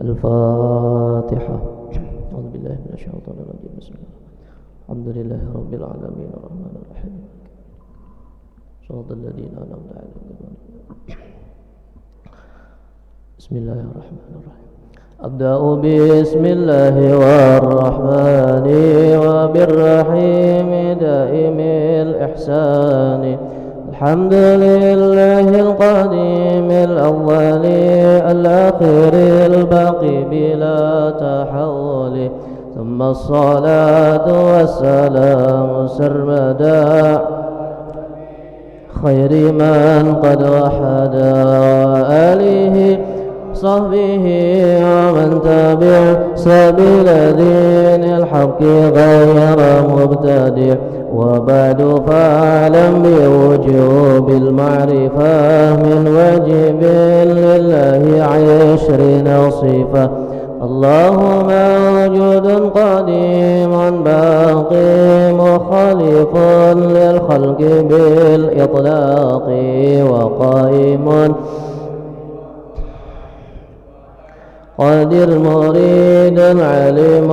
الفاتحة. أعوذ بالله من الشيطان الرجيم. بسم الله الحمد لله رب العالمين الرحمن الرحيم صراط الذين أنعمت عليهم. بسم الله الرحمن الرحيم. أبدأ بسم الله والرحمن وبالرحيم دائم الإحسان. الحمد لله القديم الأول الآخر الباقي بلا تحول، ثم الصلاة والسلام سرمدا خير من قد وحد، وآله صحبه ومن تبع سبيل دين الحق غير مبتدع. وبعد فاعلم بوجوب المعرفة من واجب لله 20 صفة. الله موجود قديم باقي مخالف للخلق بالإطلاق، وقائم قادر مريد عليم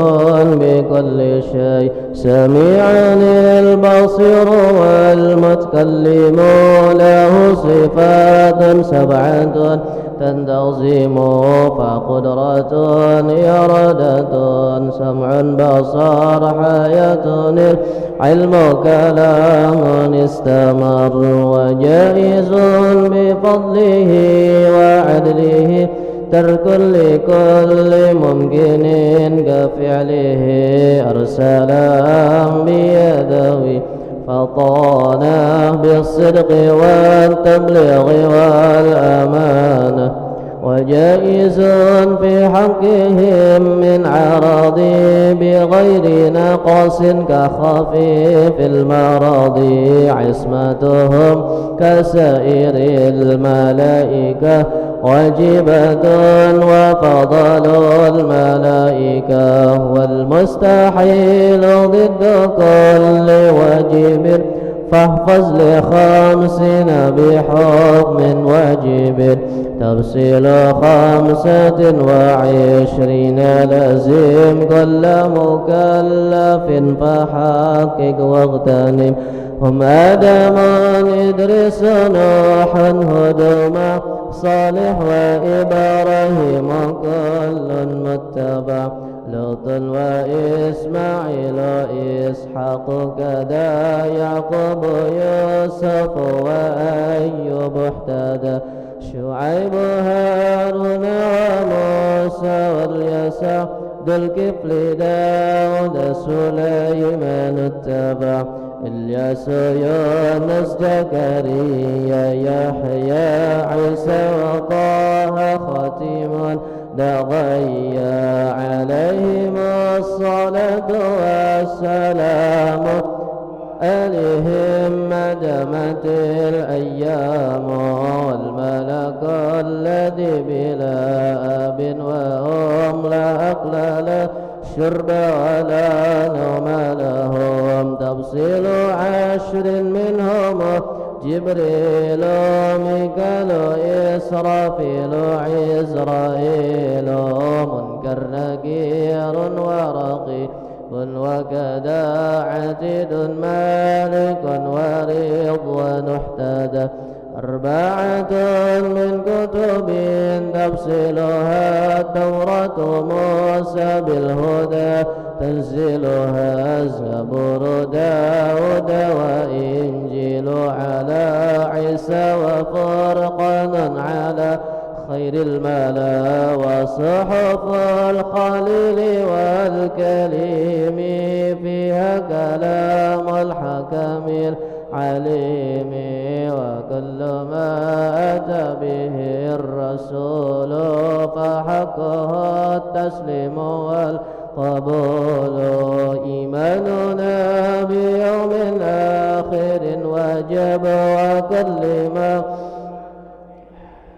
بكل شيء، سميع البصير والمتكلم له صفات 7 تنتظم، فقدرة إرادة سمع بصر حياة علم كلام استمر، وجائز بفضله وعدله ترك لكل ممكن كفعله. أرسل بيده فطانا بالصدق والتبليغ والأمانة، وجائز في حقهم من عرض بغير نقص كخفيف المرض. عصمتهم كسائر الملائكة واجبة، وفضل الملائكة والمستحيل ضد كل واجب، فاحفظ ل50 بحكم واجب. تفصيل 25 لازم كل مكلف، فحقق واغتنم. هم آدم إدريس نوح هود صالح وإبراهيم كل متبع، لوط وإسماعيل إسحاق كذا يعقوب يوسف وأيوب اهتدى، شعيب هارون وموسى واليسع ذو الكفل داود سليمان اتبع، إلياس يونس زكريا يحيى عيسى وطه ختيم دغيا، عليهم الصلاة والسلام عليهم ما دامت الأيام. والملك الذي بلا أب وأم لا أكل له شرب ولا نوم لهم، تفصيل 10 منهم جبريل ميكال إسرافيل عزرائيل، منكر نكير ورقيب وكذا عتيد مالك ورضوان احتدى. 4 من كتب تفصيلها التوراة موسى بالهدى، تنزيلها زبور داود وإنجيل على عيسى، وفرقان على خير الملا، وصحف الخليل والكليم فيها كلام الحكم العليم. وكل ما أتى به الرسول فحقه التسليم والقبول. إيماننا بيوم آخر وجب، وكل ما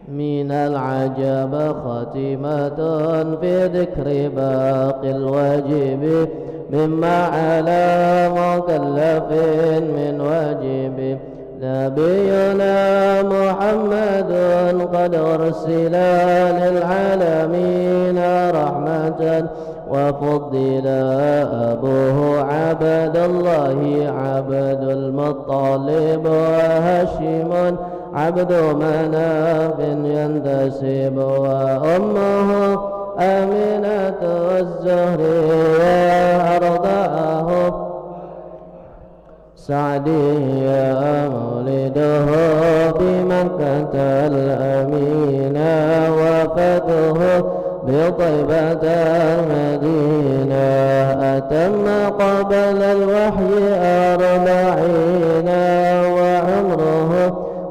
من العجب خاتمة في ذكر باقي الواجب، مما على مكلف من واجب. نبينا محمد قد أرسل للعالمين رحمة وفضل أبوه عبد الله عبد المطلب وهاشم عبد مناف ينتسب وأمه آمنة الزهرية أرضعه سعدية مولده بمكة الأمينة وفاته بطيبة المدينة أتم قبل الوحي 40 وعمره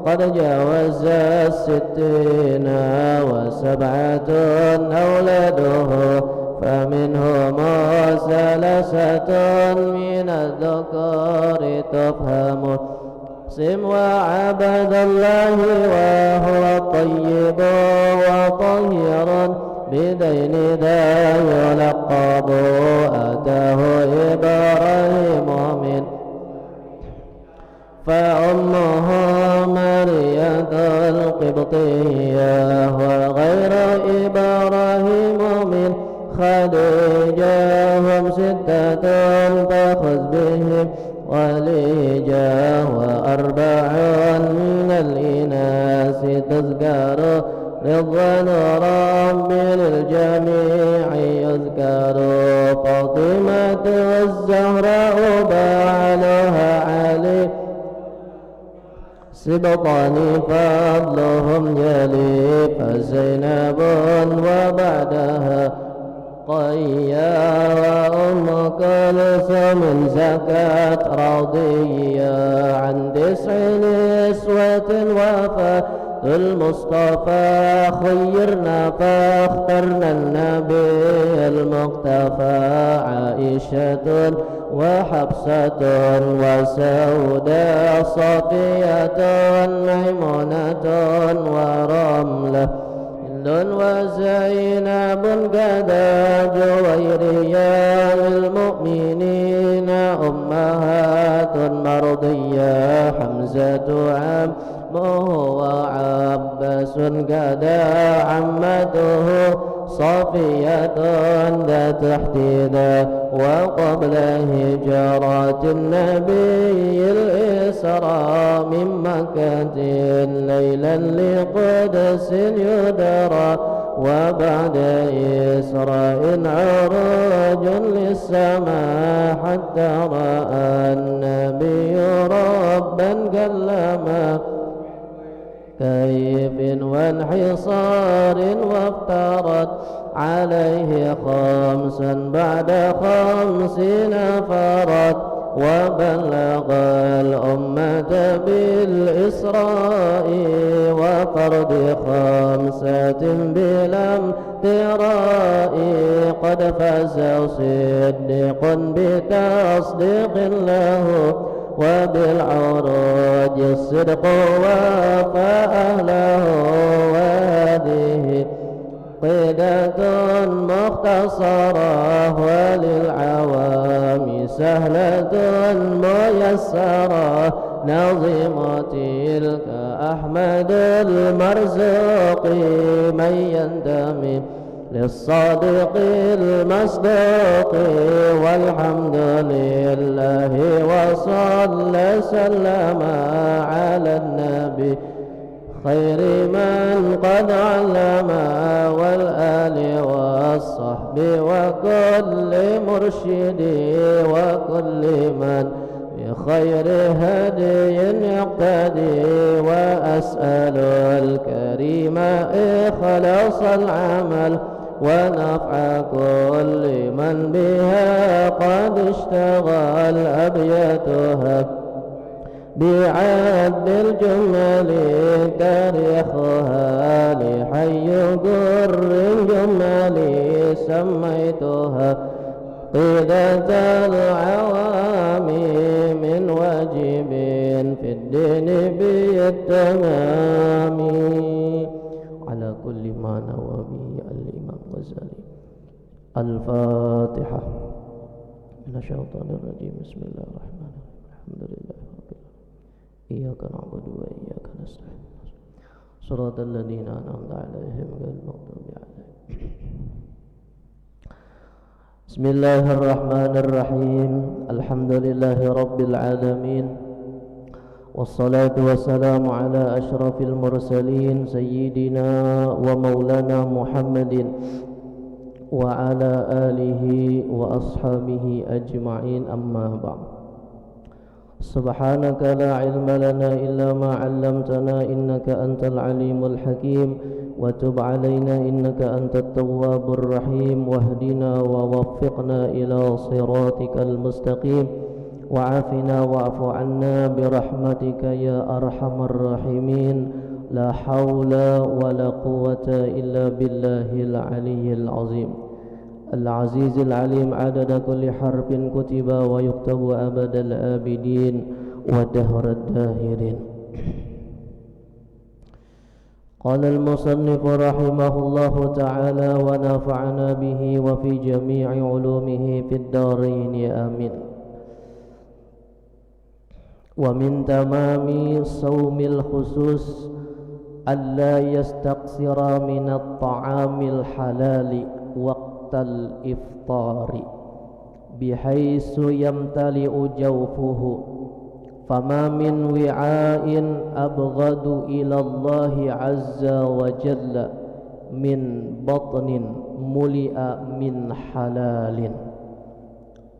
قد جاوز 60 و7 أولاده فمنهم 3 من الذكر تفهم سم وعبد الله وهو طيب وطهير بدين ذا يلقب أتاه إبراهيم من فأمه مريم القبطية وغير إبراهيم من خديجة هم 6 فخذ بهم وليجة و4 من الإناث تذكر رضوان رب للجميع يذكر فاطمة الزهراء بعلها علي سبطان فضلهم جلي فزينب وبعدها قيا وأم كلثوم زكت راضية عن 9 نسوة وفاة المصطفى خيرنا فاخترنا النبي المقتفى عائشة وحفصة وسوداء صفية ميمونة ورملة وزينب كذا جويرية للمؤمنين أمهات مرضية حمزة عمه وعباس كذا عمته صفية ذات احتذاء وقبل هجرة النبي الإسراء من مكة ليلا لقدس يدرى وبعد إسراء عروج للسماء حتى رأى النبي ربا كلما كيف وانحصار وافترت عليه 5 بعد 50 فرد وبلغ الأمة بالإسراء وفرض 5 بلا امتراء قد فاز صديق بتصديق له وبالعروج الصدق وفى أهله وهذه قيدة مختصرة وللعوام سهلة ميسرة نظيم تلك أحمد المرزوق من ينتمي للصادق المصدوق والحمد لله وصلى سلم على النبي خير من قد علم والآل والصحب وكل مرشد وكل من بخير هدي يقتدي وأسأل الكريم إخلاص العمل ونفع كل من بها قد اشتغل أبياتها بعد الجمل تاريخها لحي قر الجمل سميتها قيدة العوام من واجب في الدين بالتمام على كل ما نوى به الإمام الغزالي. الفاتحة. من الشيطان الرجيم. بسم الله الرحمن الرحيم. الحمد لله رب العالمين. إياك نعبد وإياك نستعين صراط الذين أنعمت عليهم غير المغضوب عليهم. بسم الله الرحمن الرحيم. الحمد لله رب العالمين والصلاة والسلام على أشرف المرسلين سيدنا ومولانا محمد وعلى آله وأصحابه أجمعين. أما بعد. سبحانك لا علم لنا إلا ما علمتنا إنك أنت العليم الحكيم وتب علينا إنك أنت التواب الرحيم واهدنا ووفقنا إلى صراطك المستقيم وعافنا واعف عنا برحمتك يا أرحم الراحمين. لا حول ولا قوة إلا بالله العلي العظيم العزيز العليم عدد كل حرف كتب ويكتب أبد الآبدين ودهر الداهرين. قال المصنف رحمه الله تعالى ونفعنا به وفي جميع علومه في الدارين آمين. ومن تمام صوم الخصوص ألا يستقصر من الطعام الحلال وقت الإفطار بحيث يمتلئ جوفه فما من وعاء أبغض إلى الله عز وجل من بطن ملئ من حلال.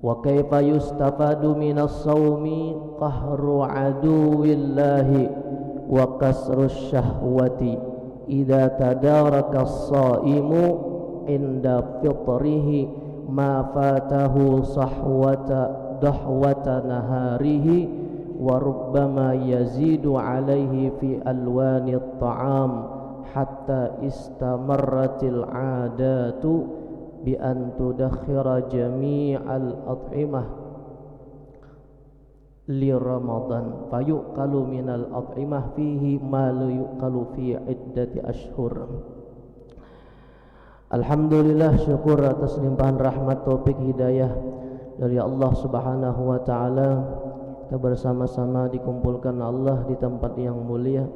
وكيف يستفاد من الصوم قهر عدو الله وكسر الشهوة إذا تدارك الصائم عند فطره ما فاته ضحوة نهاره وربما يزيد عليه في ألوان الطعام حتى استمرت العادات بأن تدخر جميع الأطعمة لرمضان فيؤكل من الأطعمة فيه ما لا يؤكل في عدة أشهر. Alhamdulillah, syukur atas limpahan rahmat, taufik, hidayah dari Allah Subhanahu wa taala. Kita bersama-sama dikumpulkan Allah di tempat yang mulia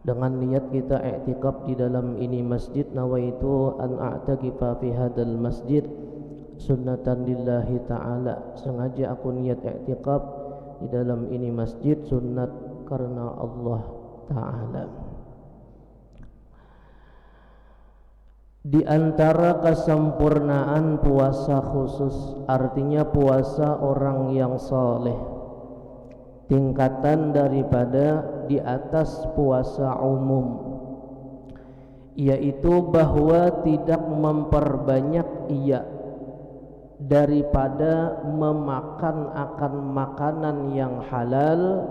dengan niat kita i'tikaf di dalam ini masjid. Nawaitu an a'takifa fi hadzal masjid sunnatan lillahi ta'ala. Sengaja aku niat i'tikaf di dalam ini masjid sunnat karena Allah Ta'ala. Di antara kesempurnaan puasa khusus, artinya puasa orang yang soleh, tingkatan daripada di atas puasa umum, yaitu bahwa tidak memperbanyak ia daripada memakan akan makanan yang halal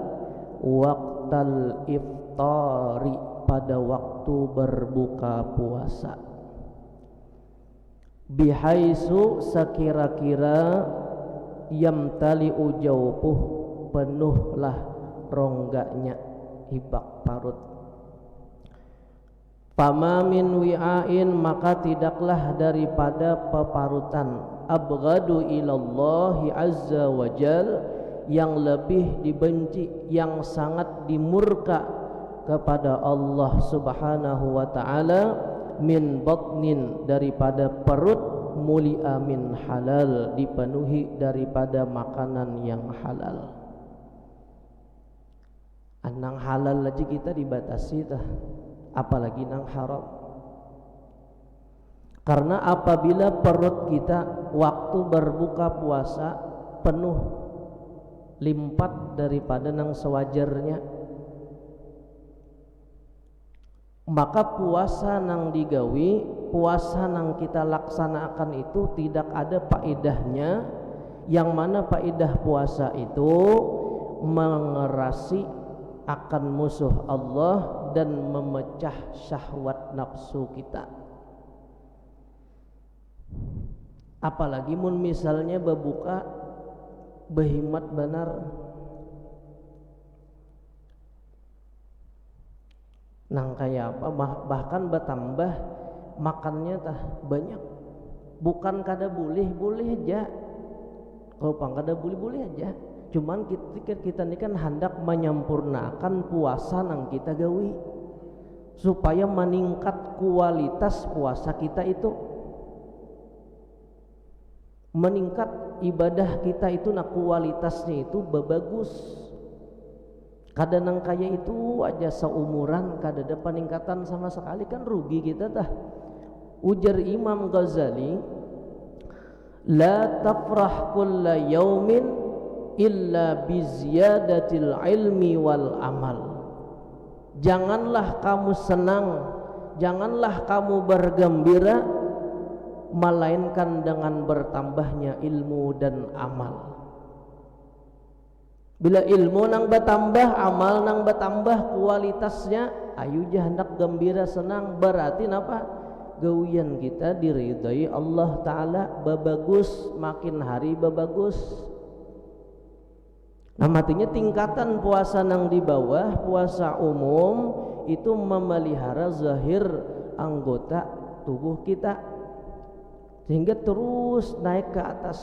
waqtal iftari, pada waktu berbuka puasa, bihaisu sekira-kira yamtali'u jawfuh, penuhlah rongganya, hibak parut. Fama min wi'ain, maka tidaklah daripada peparutan, abghadu ilallahi azza wa jal, yang lebih dibenci, yang sangat dimurka kepada Allah Subhanahu wa ta'ala, min batnin, daripada perut, muli'a min halal, dipenuhi daripada makanan yang halal. Nang halal aja kita dibatasi tah, apalagi nang haram. Karena apabila perut kita waktu berbuka puasa penuh, limpat daripada nang sewajarnya, maka puasa nang digawi, puasa nang kita laksanakan itu tidak ada faedahnya, yang mana faedah puasa itu mengerasi akan musuh Allah dan memecah syahwat nafsu kita. Apalagi mun misalnya berbuka behimat benar, nang kayak apa, bahkan bertambah makannya tah banyak, bukan kada boleh aja, kalau pang kada boleh aja, Cuman kita ini kan hendak menyempurnakan puasa nang kita gawi supaya meningkat kualitas puasa kita itu, meningkat ibadah kita itu, nah kualitasnya itu bagus. Kada nang kaya itu aja seumuran kada ada peningkatan sama sekali, kan rugi kita tah. Ujar Imam Ghazali, la tafrah kulla yaumin illa bi ziyadatil ilmi wal amal. Janganlah kamu senang, janganlah kamu bergembira melainkan dengan bertambahnya ilmu dan amal. Bila ilmu nang bertambah, amal nang bertambah kualitasnya, ayu jah hendak gembira senang, berarti napa? Gawian kita diridai Allah Ta'ala babagus, makin hari babagus. Nah matinya tingkatan puasa nang di bawah puasa umum itu memelihara zahir anggota tubuh kita sehingga terus naik ke atas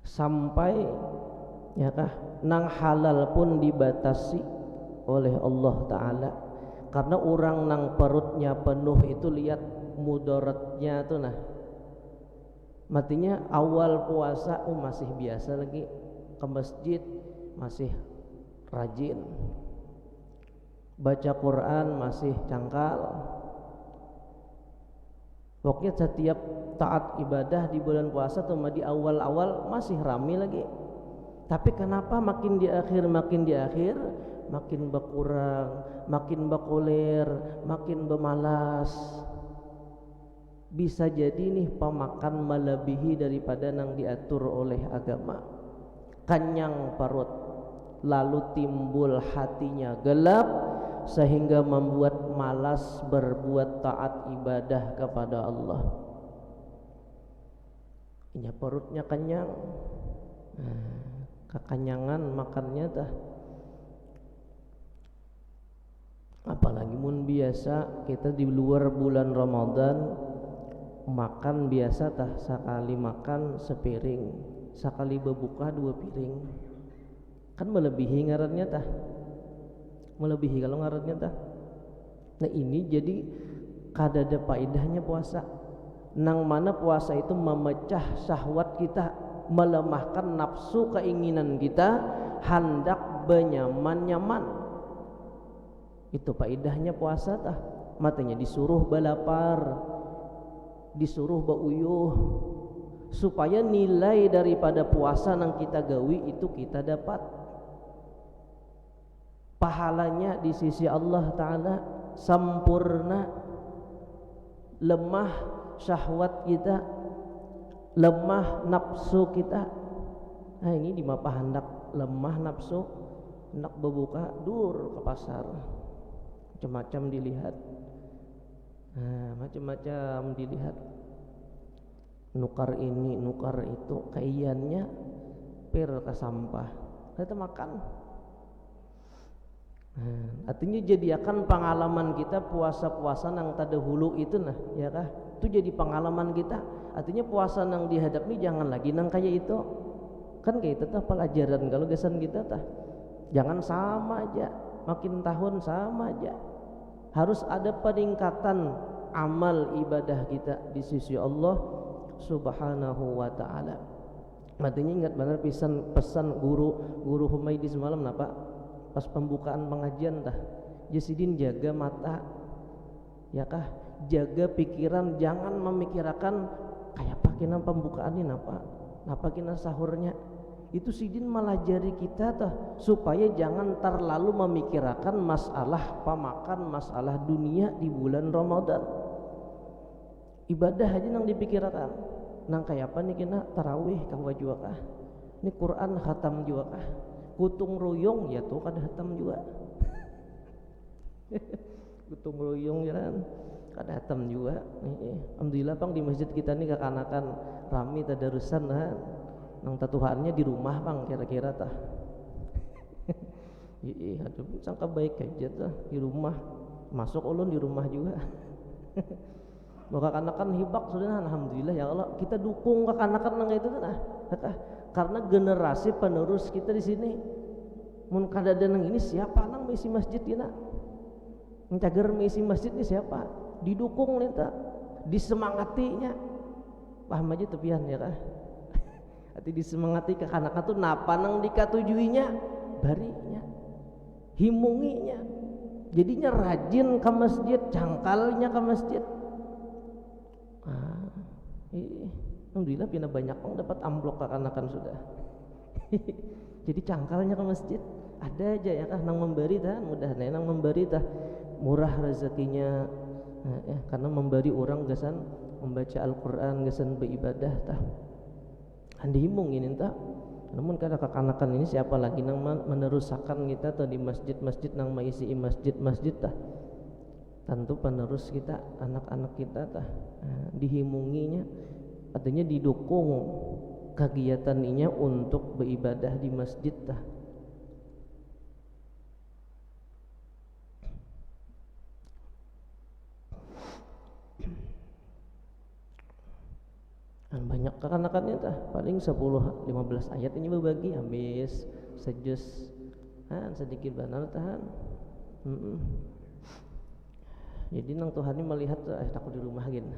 sampai ya kah nang halal pun dibatasi oleh Allah Ta'ala. Karena orang nang perutnya penuh itu lihat mudaratnya tuh, nah matinya awal puasa masih biasa lagi ke masjid, masih rajin baca Quran, masih cangkal. Pokoknya setiap taat ibadah di bulan puasa tuh di awal-awal masih rame lagi. Tapi kenapa makin di akhir makin berkurang, makin berkoler, makin bermalas? Bisa jadi nih pemakan melebihi daripada yang diatur oleh agama. Kenyang perut, lalu timbul hatinya gelap sehingga membuat malas berbuat taat ibadah kepada Allah. Ini perutnya kenyang, kekenyangan makannya tah. Apalagi mun biasa kita di luar bulan Ramadan makan biasa tah, sekali makan sepiring, sekali berbuka 2 piring, kan melebihi ngarannya tah, melebihi kalau ngarannya tah. Nah ini jadi kada ada faedahnya puasa. Nang mana puasa itu memecah syahwat kita, melemahkan nafsu keinginan kita, hendak benyaman-nyaman. Itu faedahnya puasa tah. Matanya disuruh balapar, disuruh bauyuh, supaya nilai daripada puasa nang kita gawi itu kita dapat pahalanya di sisi Allah Ta'ala sempurna. Lemah syahwat kita, lemah nafsu kita. Nah ini di mapa hendak lemah nafsu, hendak berbuka dur ke pasar, macam-macam dilihat. Nah, macam-macam dilihat, nukar ini nukar itu, kaiannya pir ke sampah, kita makan. Nah, artinya jadikan pengalaman kita puasa-puasa nang tadahulu itu, nah ya kah, itu jadi pengalaman kita. Artinya puasa nang dihadap ini jangan lagi nang kayak itu, kan kayak itu tah pelajaran kalau gesan kita tah, jangan sama aja, makin tahun sama aja. Harus ada peningkatan amal ibadah kita di sisi Allah Subhanahu wa Ta'ala. Matinya ingat benar pesan guru Humaydi semalam napa? Pas pembukaan pengajian tah, Jasidin jaga mata, ya kah, jaga pikiran, jangan memikirkan kayak apa kena pembukaan ini napa kena sahurnya. Itu sidin melajari kita tah supaya jangan terlalu memikirkan masalah pemakan, masalah dunia di bulan Ramadan. Ibadah aja nang dipikirkan, nang kayak apa nih kena tarawih kanggo juga kah, ini Quran khatam juga kah, kutung ruyung ya tuh kada khatam juga. Kutung ruyung jalan kada khatam juga. Alhamdulillah bang di masjid kita nih kekanakan rami tadarusan nang tatuhannya di rumah bang kira-kira tah. Iya, aduh sangka baik aja tah di rumah, masuk ulun di rumah juga. Kekanakan hibak sudah, alhamdulillah ya Allah, kita dukung kekanakan nang itu nah. Karena generasi penerus kita di sini. Mun kadada nang ini siapa nang misi masjid dina? Mencager misi masjid ini siapa? Didukung nita, disemangatinya. Paham aja tepian ya kah? Hati disemangati kekanakan tuh napa nang dikatujuinya? Barinya, himunginya. Jadinya rajin ke masjid, cangkalnya ke masjid. Alhamdulillah pina banyak orang dapat amplop kekanakan sudah. Jadi cangkalnya ke masjid ada aja ya kah nang memberi tah, mudah nang memberi tah, murah rezekinya. Karena memberi orang gasan membaca Al-Quran, gasan beribadah tah. Andi himung ini tah. Namun kada kekanakan ini siapa lagi nang meneruskan kita tah di masjid-masjid nang maisi masjid-masjid tah. Tentu penerus kita, anak-anak kita tah dihimunginya, artinya didukung kegiatannya untuk beribadah di masjid tah. Banyak kekanakannya tah, paling 10-15 ayat ini berbagi habis sejus sedikit benar tahan. Jadi nang Tuhan ini melihat takut di rumah gin.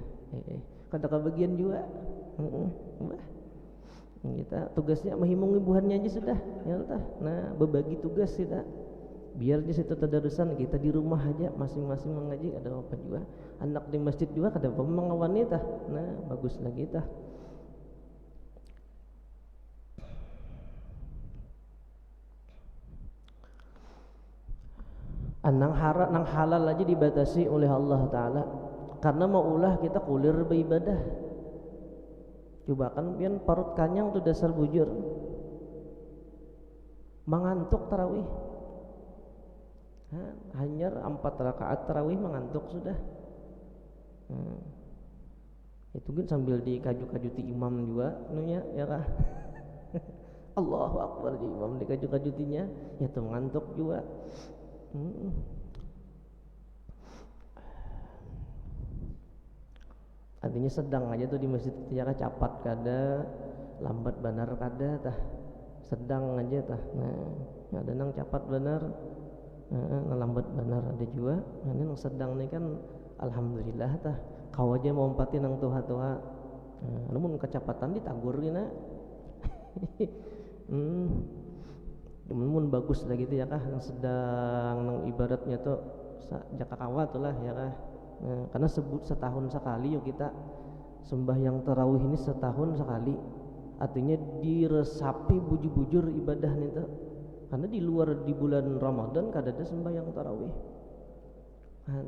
Kada kebagian juga. Kita tugasnya menghimungi buhannya aja sudah. Ya tah. Nah, berbagi tugas kita. Biar di situ tadarusan kita di rumah aja masing-masing mengaji ada apa juga. Anak di masjid juga kada apa mengawani tah. Nah, bagus lagi tah. Nang halal aja dibatasi oleh Allah Ta'ala. Karena mau ulah kita kulir beribadah. Coba kan pian parut kanyang tuh dasar bujur. Mengantuk tarawih. Hanya 4 rakaat tarawih mengantuk sudah. Itu kan sambil dikaju-kajuti imam juga nunya ya kah? Allahu Akbar di imam dikaju-kajutinya ya tuh mengantuk juga. Artinya sedang aja tuh di masjid ya capat kada, lambat benar kada tah, sedang aja tah. Nah, ada nang capat benar, lambat benar ada juga. Nah, nang sedang nih kan alhamdulillah tah. Kau aja mau umpatin nang tuha-tuha. Namun kecepatan ditagur gina. Namun bagus lah gitu ya kah, yang sedang nang ibaratnya tuh jaka kawat tuh lah ya kah. Karena sebut setahun sekali yuk kita sembahyang tarawih ini setahun sekali, artinya diresapi bujur-bujur ibadah nih tuh. Karena di luar di bulan Ramadan kada ada sembahyang tarawih.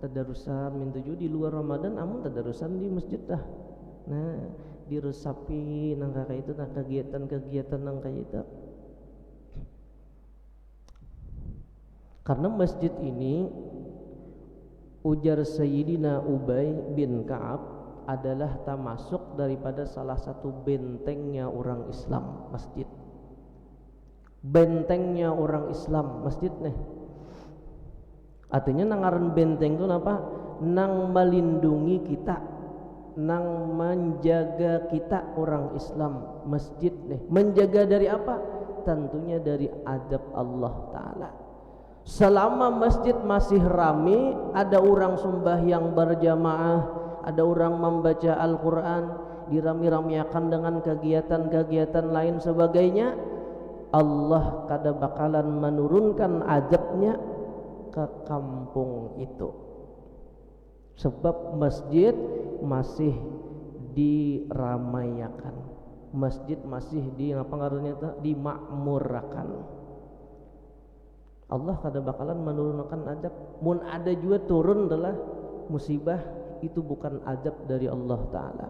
Tadarusan min tujuh di luar Ramadan, amun tadarusan di masjid dah. Nah, diresapi nang kayak itu, nang kegiatan-kegiatan nang kayak itu. Karena masjid ini ujar Sayyidina Ubay bin Ka'ab adalah termasuk daripada salah satu bentengnya orang Islam, masjid. Bentengnya orang Islam, masjid nih. Artinya nangaran benteng itu apa? Nang melindungi kita, nang menjaga kita orang Islam, masjid nih. Menjaga dari apa? Tentunya dari adab Allah Ta'ala. Selama masjid masih rame, ada orang sembahyang berjamaah, ada orang membaca Al-Quran, dirami-ramiakan dengan kegiatan-kegiatan lain sebagainya, Allah kada bakalan menurunkan azabnya ke kampung itu. Sebab masjid masih diramaikan, masjid masih dimakmurkan. Allah kada bakalan menurunkan azab. Mun ada juga turun adalah musibah, itu bukan azab dari Allah Ta'ala.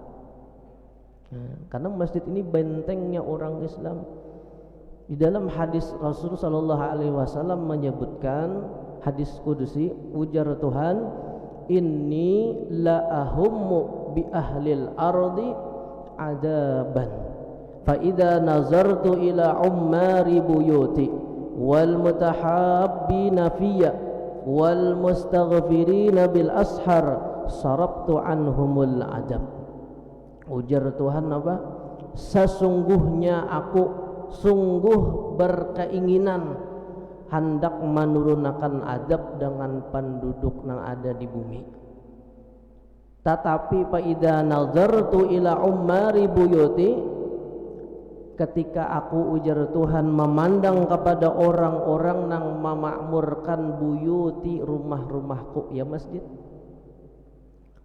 Karena masjid ini bentengnya orang Islam. Di dalam hadis Rasulullah Sallallahu Alaihi Wasallam menyebutkan, hadis kudusi, ujar Tuhan, inni la ahummu bi ahlil ardi adaban fa idza nazartu ila ummari buyuti wal mutahabbina fiyya wal mustaghfirina bil ashar sarabtu anhumul adab. Ujar Tuhan apa? Sesungguhnya aku sungguh berkeinginan hendak menurunkan adab dengan penduduk yang ada di bumi. Tetapi fa idza nazartu ila ummari buyuti, ketika aku ujar Tuhan memandang kepada orang-orang yang memakmurkan buyuti, rumah-rumahku, ya masjid,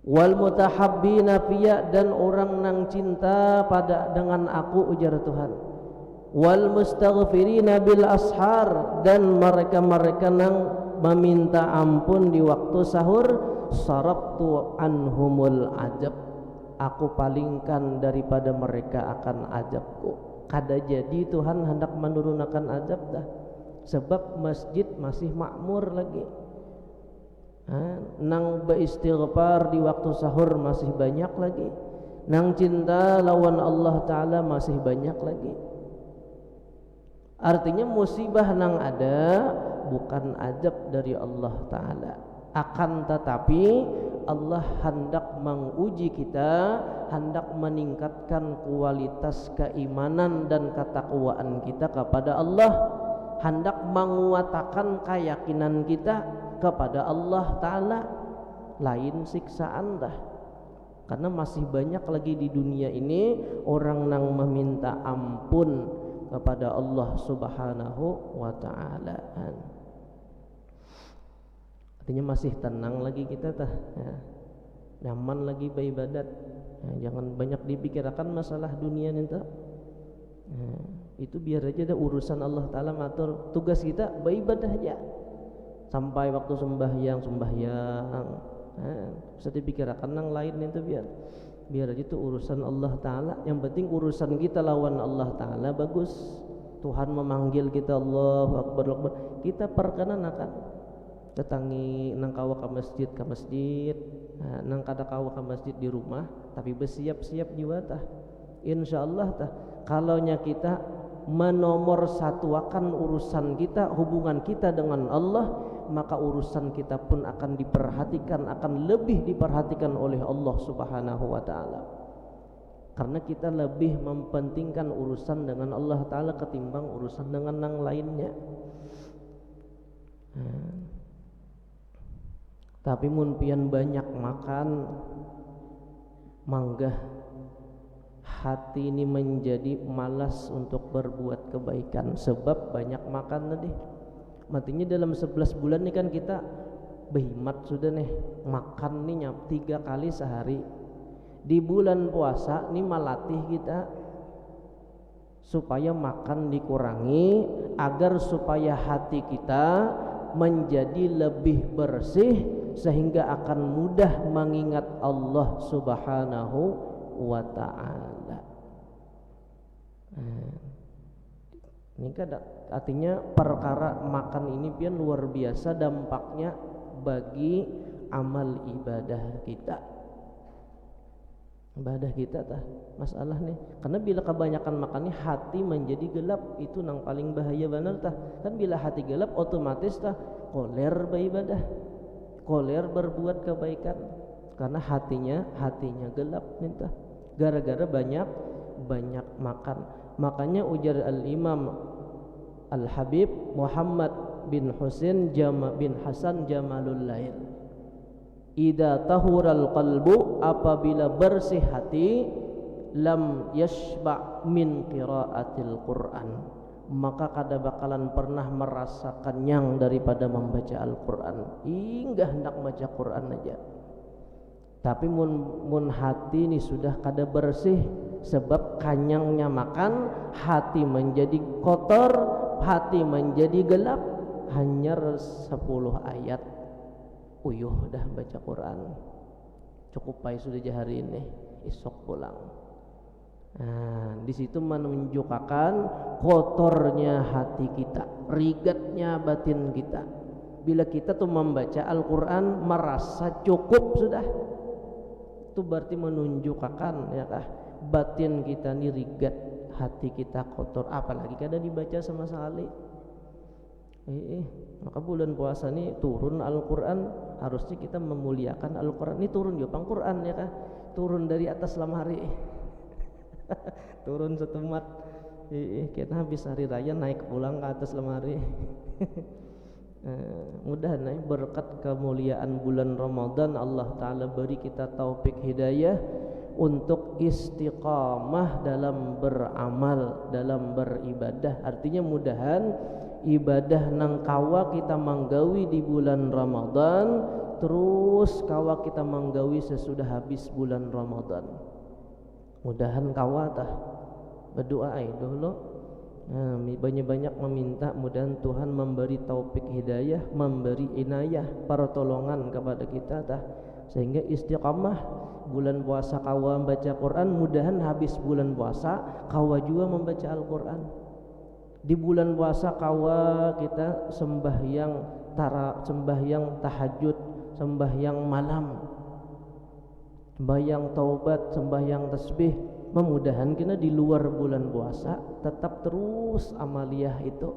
wal mutahabbina fiyya, dan orang yang cinta pada dengan aku, ujar Tuhan, wal mustaghfirina bil ashar, dan mereka-mereka yang meminta ampun di waktu sahur, sarabtu anhumul adab, aku palingkan daripada mereka akan azabku. Kada jadi Tuhan hendak menurunkan azab dah, sebab masjid masih makmur lagi. Nang beristighfar di waktu sahur masih banyak lagi, nang cinta lawan Allah Ta'ala masih banyak lagi. Artinya musibah nang ada bukan azab dari Allah Ta'ala, akan tetapi Allah hendak menguji kita, hendak meningkatkan kualitas keimanan dan ketakwaan kita kepada Allah, hendak menguatkan keyakinan kita kepada Allah Ta'ala. Lain siksaan dah, karena masih banyak lagi di dunia ini orang yang meminta ampun kepada Allah Subhanahu wa Ta'ala. Artinya masih tenang lagi kita tah, ya. Nyaman lagi beribadat, ya. Jangan banyak dipikirkan masalah dunia nih tah, ya. Itu biar aja dah urusan Allah Ta'ala matur. Tugas kita beribadah aja sampai waktu sembahyang, ya. Bisa dipikirkan yang lain itu biar aja itu urusan Allah Ta'ala. Yang penting urusan kita lawan Allah Ta'ala bagus. Tuhan memanggil kita, Allahu Akbar, Akbar, kita perkenankan tetangi nang kawa ke masjid, nang kada kawa ke masjid di rumah, tapi bersiap-siap jiwa tah. Insyaallah tah, kalaunya kita menomor satuakan urusan kita, hubungan kita dengan Allah, maka urusan kita pun akan diperhatikan, akan lebih diperhatikan oleh Allah Subhanahu wa Ta'ala. Karena kita lebih mempentingkan urusan dengan Allah Ta'ala ketimbang urusan dengan yang lainnya. Tapi mun pian banyak makan, manggah hati ini menjadi malas untuk berbuat kebaikan sebab banyak makan tadi. Matinya dalam 11 bulan nih kan kita berhimat sudah nih, makan nih 3 kali sehari. Di bulan puasa nih melatih kita supaya makan dikurangi, agar supaya hati kita menjadi lebih bersih, sehingga akan mudah mengingat Allah Subhanahu wa Ta'ala. Ini kan artinya perkara makan ini pian luar biasa dampaknya bagi amal ibadah kita. Ibadah kita tah masalah nih, karena bila kebanyakan makan nih hati menjadi gelap, itu nang paling bahaya benar tah. Kan bila hati gelap otomatis tah koler beribadah, koler berbuat kebaikan, karena hatinya gelap nih tah, gara-gara banyak makan. Makanya ujar al-Imam Al-Habib Muhammad bin Husain bin Hasan Jamalul Lail, idza tahural qalbu, apabila bersih hati, lam yashba min qiraatil Quran, maka kada bakalan pernah merasa kenyang daripada membaca Al-Quran. Hingga hendak baca Quran aja. Tapi mun hati ini sudah kada bersih, sebab kanyangnya makan, hati menjadi kotor, hati menjadi gelap, hanya 10 ayat uyuh dah baca Quran, cukup pai sudah hari ini, esok pulang. Di situ menunjukkan kotornya hati kita, rigatnya batin kita. Bila kita tuh membaca Al-Quran merasa cukup sudah, itu berarti menunjukkan ya kah, batin kita ini rigat, hati kita kotor, apalagi kada dibaca sama sekali. Maka bulan puasa ini turun Al-Quran, harusnya kita memuliakan Al-Quran. Ini turun juga Al-Quran ya kah? Turun dari atas lemari turun setemat. Kita habis hari raya naik pulang ke atas lemari. Mudah-mudahan berkat kemuliaan bulan Ramadan Allah Ta'ala beri kita taufik hidayah untuk istiqamah dalam beramal, dalam beribadah. Artinya mudahan ibadah nang kawa kita manggawi di bulan Ramadan terus kawa kita manggawi sesudah habis bulan Ramadan. Mudahan kawa tah berdoa dulu. Banyak-banyak meminta mudahan Tuhan memberi taufik hidayah, memberi inayah, pertolongan kepada kita tah, sehingga istiqamah bulan puasa kawa membaca Quran. Mudahan habis bulan puasa kawa juga membaca Al-Quran. Di bulan puasa kawa kita sembahyang tahajud, sembahyang malam, sembahyang taubat, sembahyang tasbih. Memudahan kita di luar bulan puasa tetap terus amaliyah itu.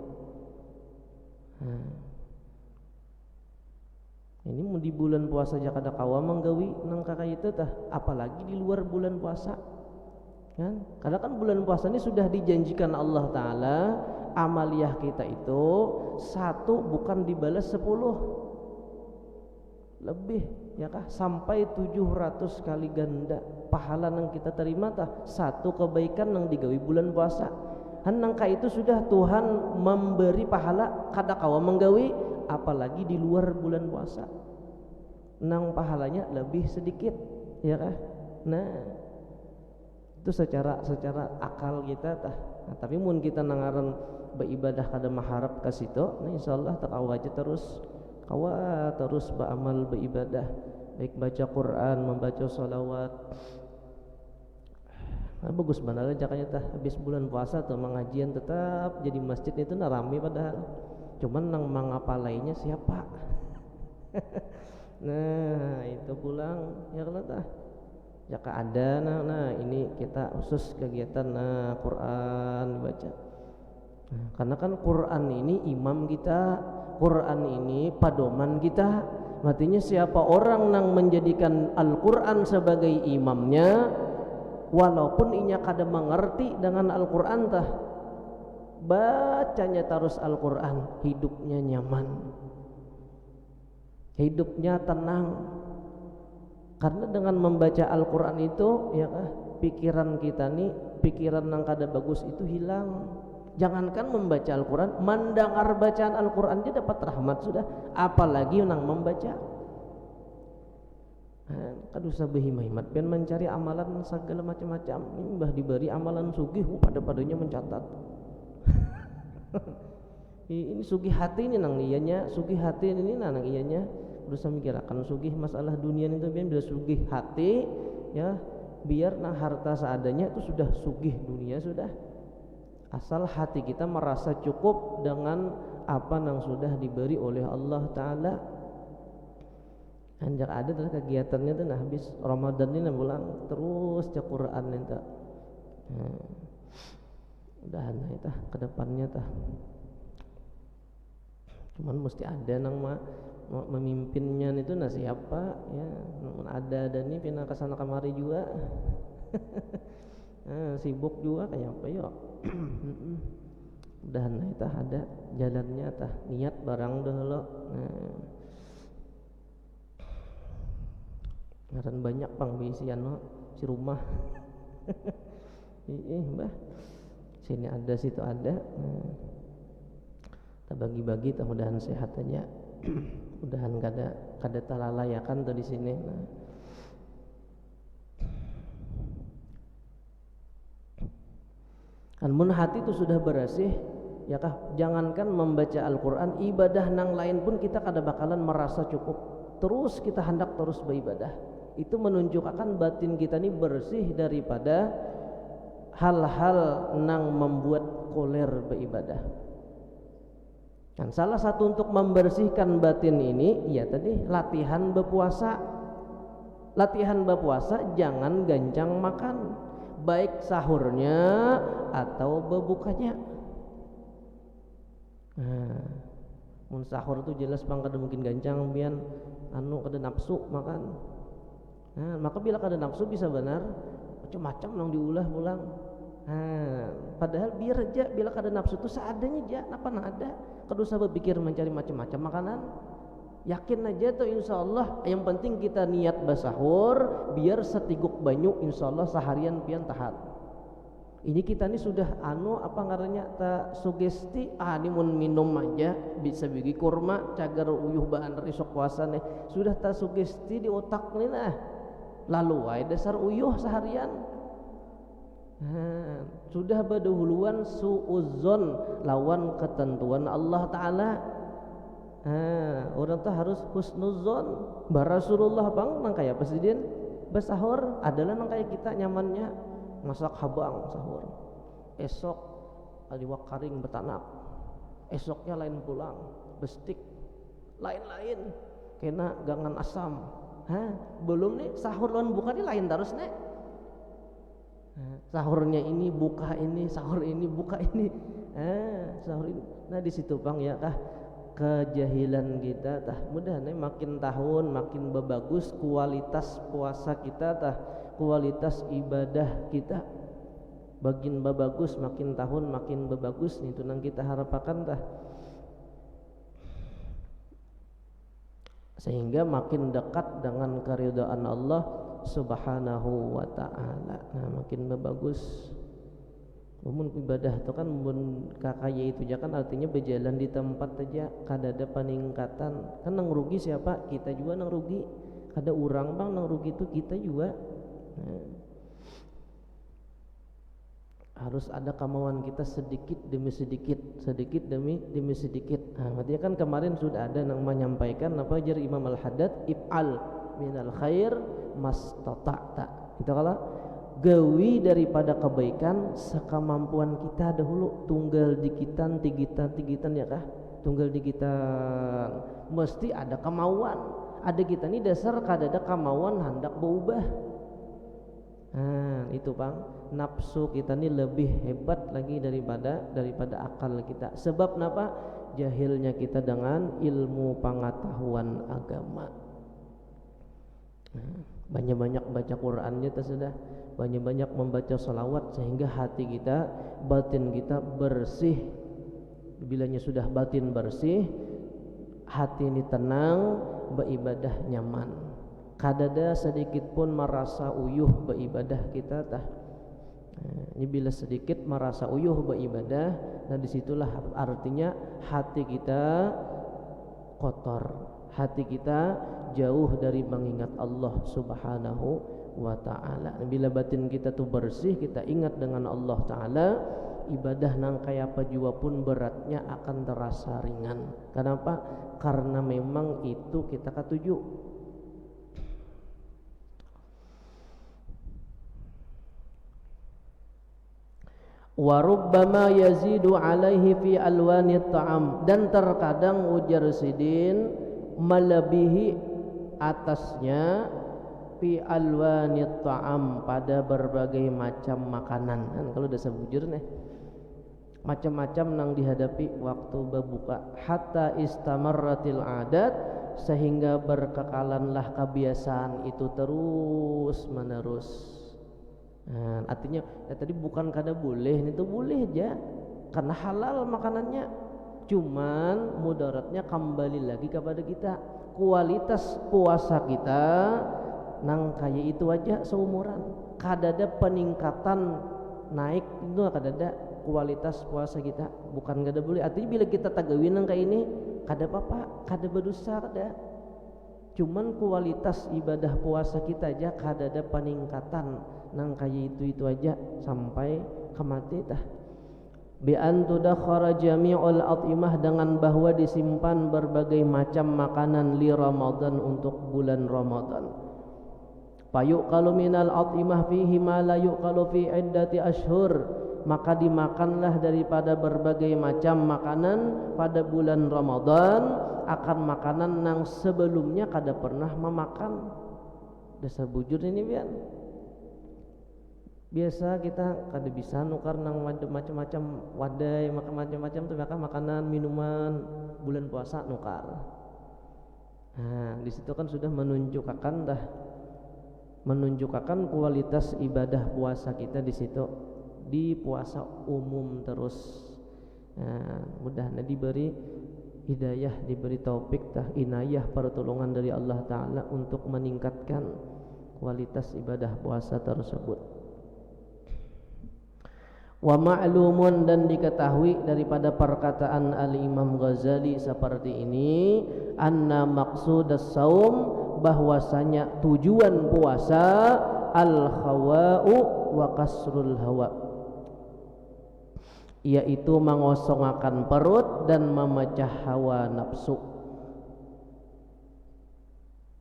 Ini mau di bulan puasa jakada kawa manggawi nang kakak itu tah, apalagi di luar bulan puasa kan? Karena kan bulan puasa ini sudah dijanjikan Allah Ta'ala amaliyah kita itu satu bukan dibalas 10 lebih ya kah, sampai 700 kali ganda pahala yang kita terima tah satu kebaikan yang digawi bulan puasa. Nangka itu sudah Tuhan memberi pahala kada kawa menggawi, apalagi di luar bulan puasa nang pahalanya lebih sedikit ya kah. Nah itu secara akal kita tah. Nah, tapi mun kita nangaran beribadah kada maharap ke situ, nah insyaallah tak aja terus beramal beribadah, baik baca Quran, membaca salawat. Nah, bagus benar jakanya tah habis bulan puasa tuh mengajian tetap jadi masjid itu rame padahal cuman nang mangapalainya siapa. Nah itu pulang ya kalau tah jaka ada nah ini kita khusus kegiatan Quran baca. Nah, karena kan Quran ini imam kita, Quran ini padoman kita. Artinya siapa orang yang menjadikan Al-Quran sebagai imamnya, walaupun inya kada mengerti dengan Al-Quran tah, bacanya terus Al-Quran, hidupnya nyaman, hidupnya tenang. Karena dengan membaca Al-Quran itu ya pikiran kita nih, pikiran yang kada bagus itu hilang. Jangankan membaca Al-Quran, mendengar bacaan Al-Quran dia dapat rahmat sudah, apalagi yang membaca. Kan usah berhimat pian mencari amalan segala macam-macam. Ini mbah diberi amalan sugih pada-padanya mencatat. Ini sugih hati ini nang iyanya, sugih hati ini nang iyanya. Berusaha mikirakan sugih masalah dunia itu pian bila sugih hati ya, biar nah harta seadanya itu sudah sugih dunia sudah. Asal hati kita merasa cukup dengan apa yang sudah diberi oleh Allah Ta'ala. Anjak ada adalah kegiatannya tuh nah habis Ramadan ini pulang terus cek Quran itu. Udahan itu ke depannya tah. Cuman mesti ada nang memimpinnya itu nah siapa ya, ada nih pindah ke sana kemari juga. Sibuk juga kayak apa yuk. Udahan itu ada jalannya tah, niat barang dahulu. Ngaran banyak pang bisian si rumah. Mbah sini ada situ ada. Kita bagi-bagi tah, mudahan sehat aja. Mudahan kada talalayakan tuh di sini. Mun hati itu sudah bersih ya kah, jangankan membaca Al-Quran, ibadah nang lain pun kita kada bakalan merasa cukup. Terus kita hendak terus beribadah. Itu menunjukkan batin kita ini bersih daripada hal-hal nang membuat koler beribadah. Dan salah satu untuk membersihkan batin ini ya tadi latihan berpuasa. Latihan berpuasa jangan gancang makan, baik sahurnya atau berbukanya. Mun sahur tuh jelas bang kada mungkin gancang pian kada nafsu makan. Nah, maka bila kada nafsu bisa benar macam-macam nang diulah pulang. Nah, padahal biar aja bila kada nafsu tuh seadanya aja, apa ada. Kada usah berpikir mencari macam-macam makanan. Yakin aja tuh insyaallah. Yang penting kita niat basahur, biar setiguk banyu insyaallah seharian pian tahan. Ini kita nih sudah apa ngarannya tak sugesti ini mun minum aja bisa bagi kurma cagar uyuh bahan esok puasa nih sudah tak sugesti di otak nih nah lalu ay dasar uyuh seharian. Sudah berdahuluan suuzon lawan ketentuan Allah Ta'ala. Orang tuh harus husnuzon. Rasulullah bang nang kayak presiden basahur adalah nang kayak kita nyamannya masak habang sahur, esok aliwak karing betanak, esoknya lain pulang bestik lain-lain kena gangan asam. Belum nih sahur lawan buka nih lain terus nih. Sahurnya ini buka ini, sahur ini buka ini, sahur ini. Nah di situ bang ya kah kejahilan kita tah mudah nih makin tahun makin bagus kualitas puasa kita tah kualitas ibadah kita makin bagus makin tahun makin bagus itu nang kita harapakan tah sehingga makin dekat dengan keridhaan Allah Subhanahu wa ta'ala. Nah makin bagus. Ibadah itu kan kakaya itu aja kan artinya berjalan di tempat aja kada ada peningkatan kan nang rugi siapa? Kita juga nang rugi. Kada orang bang nang rugi itu kita juga. Harus ada kemauan kita sedikit demi sedikit demi sedikit. Artinya kan kemarin sudah ada yang menyampaikan apa jar Imam Al-Haddad if'al minal khair mastata'ta. Kita kalau gawi daripada kebaikan sekemampuan kita dahulu tunggal dikitan tigitan ya kah tunggal dikitan mesti ada kemauan ada kita ini dasar kada ada kemauan hendak berubah. Itu bang nafsu kita ini lebih hebat lagi daripada akal kita sebab kenapa jahilnya kita dengan ilmu pengetahuan agama. Banyak-banyak baca Qur'annya sudah banyak-banyak membaca salawat sehingga hati kita batin kita bersih. Bilanya sudah batin bersih hati ini tenang beribadah nyaman kadada sedikit pun merasa uyuh beribadah kita tah. Ini bila sedikit merasa uyuh beribadah nah disitulah artinya hati kita kotor hati kita jauh dari mengingat Allah Subhanahu wa ta'ala. Bila batin kita tuh bersih kita ingat dengan Allah Ta'ala ibadah nang kaya apa jua pun beratnya akan terasa ringan. Kenapa? Karena memang itu kita ketuju. Wa rubbama yazidu alaihi fi alwani ta'am dan terkadang ujar sidin melebihi atasnya fi alwani ta'am pada berbagai macam makanan. Kan kalau udah sebujur nih macam-macam nang dihadapi waktu berbuka hatta istamarratil adat sehingga berkekalanlah kebiasaan itu terus menerus. Artinya tadi bukan kada boleh itu boleh aja karena halal makanannya cuman mudaratnya kembali lagi kepada kita kualitas puasa kita nang kaya itu aja seumuran kada ada peningkatan naik itu kada ada kualitas puasa kita bukan kada boleh artinya bila kita tagawin nang kayak ini kada apa-apa kada berdosa kada cuman kualitas ibadah puasa kita aja kada ada peningkatan nang kaya itu aja sampai kemati tah bi an tudakhara jami'ul at'imah dengan bahwa disimpan berbagai macam makanan li Ramadan untuk bulan Ramadan fayuqalu minal at'imah fihi ma la yuqalu fi iddati ashhur maka dimakanlah daripada berbagai macam makanan pada bulan Ramadan akan makanan yang sebelumnya kada pernah memakan dasar bujur ini pian Biasa kita kada bisa nukar nang macam-macam wadai, macam-macam tuh makanan, minuman bulan puasa nukar. Nah, di situ kan sudah menunjukkan kualitas ibadah puasa kita di situ, di puasa umum terus. Nah, mudah-mudahan diberi hidayah, diberi taufik inayah pertolongan dari Allah Ta'ala untuk meningkatkan kualitas ibadah puasa tersebut. Wa ma'lumun, dan diketahui daripada perkataan Al-Imam Ghazali seperti ini, anna maqsudas saum, bahwasanya tujuan puasa al-khawa'u wa kasrul hawa, yaitu mengosongkan perut dan memecah hawa nafsu,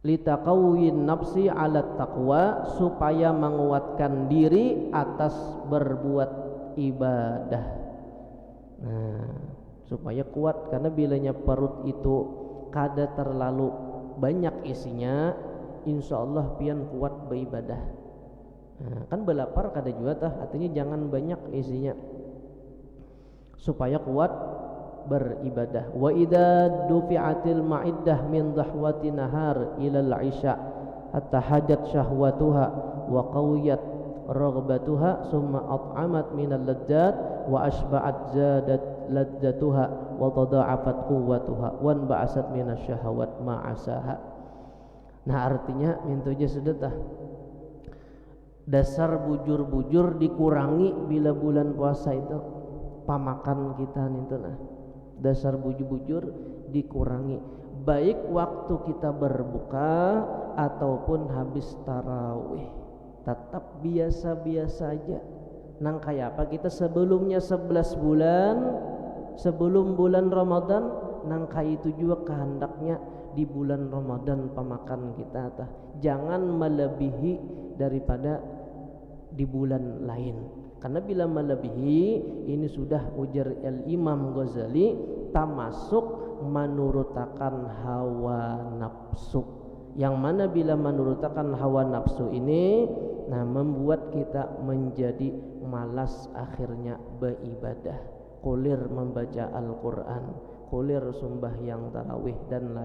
litaqawwin nafsi ala taqwa, supaya menguatkan diri atas berbuat ibadah. Nah, supaya kuat, karena bilanya perut itu kada terlalu banyak isinya, insya Allah pian kuat beribadah. Nah, kan belapar kada juga artinya jangan banyak isinya supaya kuat beribadah. Wa idza dufi'atil ma'iddah min dhahwati nahar ilal isya hatta hajat syahwatuha wa qawiyat raghbatuha summa at'amat minal ladzat wa ashba'at zadat ladzatuha wa tada'afat quwwatuha wan ba'asat minasyahawat ma'asaha. Nah, artinya mintunya sudah dasar bujur-bujur dikurangi bila bulan puasa itu pamakan kita itu. Nah, dasar bujur-bujur dikurangi, baik waktu kita berbuka ataupun habis tarawih, tetap biasa-biasa aja. Nang kayak apa kita sebelumnya 11 bulan sebelum bulan Ramadan, nang kayak itu juga kehendaknya di bulan Ramadan pemakan kita jangan melebihi daripada di bulan lain. Karena bila melebihi ini sudah ujar Al-Imam Ghazali termasuk menurutakan hawa nafsu, yang mana bila menurutakan hawa nafsu ini membuat kita menjadi malas akhirnya beribadah, kulir membaca Al-Quran, kulir sembahyang tarawih dan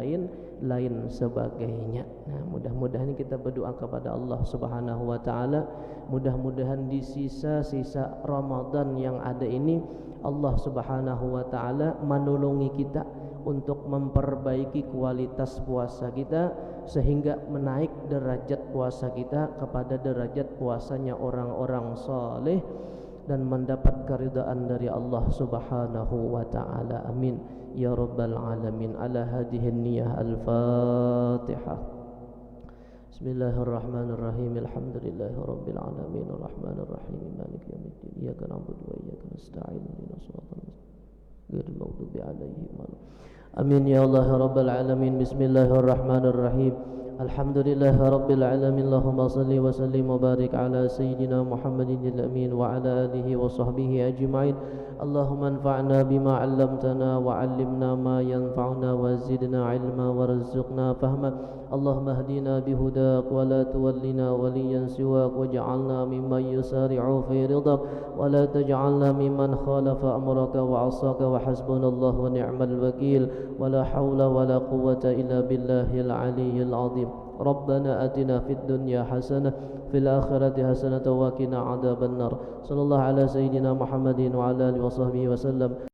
lain sebagainya. Nah, mudah-mudahan kita berdoa kepada Allah Subhanahu wa taala, mudah-mudahan di sisa-sisa Ramadan yang ada ini Allah Subhanahu wa taala menolongi kita untuk memperbaiki kualitas puasa kita sehingga menaik derajat puasa kita kepada derajat puasanya orang-orang saleh dan mendapat keridaan dari Allah Subhanahu wa taala. Amin ya rabbal alamin. Ala hadhihi niyyah al-Fatihah. Bismillahirrahmanirrahim. Alhamdulillahirabbil alamin arrahmanir rahim maliki yaumiddin. Iyyaka na'budu wa iyyaka nasta'in. Ihdinas siratal mustaqim ghairil maghdubi 'alaihim waladdallin. Amin ya Allah rabbal alamin. Bismillahirrahmanirrahim. Alhamdulillahi rabbil alamin. Allahumma salli wa sallim wa barik ala sayyidina Muhammadin al-amin wa ala alihi wa sahbihi ajma'in. Allahumma anfa'na bima 'allamtana wa 'allimna ma yanfa'una wa zidna 'ilma warzuqna fahma. Allahumma hdina bihudak wa la tuwallina waliyan siwak waj'alna mimman yusari'u fi ridak wa la taj'alna mimman khalafa amraka wa 'asaka wa hasbunallahu wa ni'mal wakil wa la hawla wa la quwwata illa billahil 'aliyyil 'azim. Rabbana atina fid dunya hasanah fil akhirati hasanah wa qina adzabannar. Sallallahu ala sayyidina Muhammadin wa ala alihi wa sahbihi wasallam.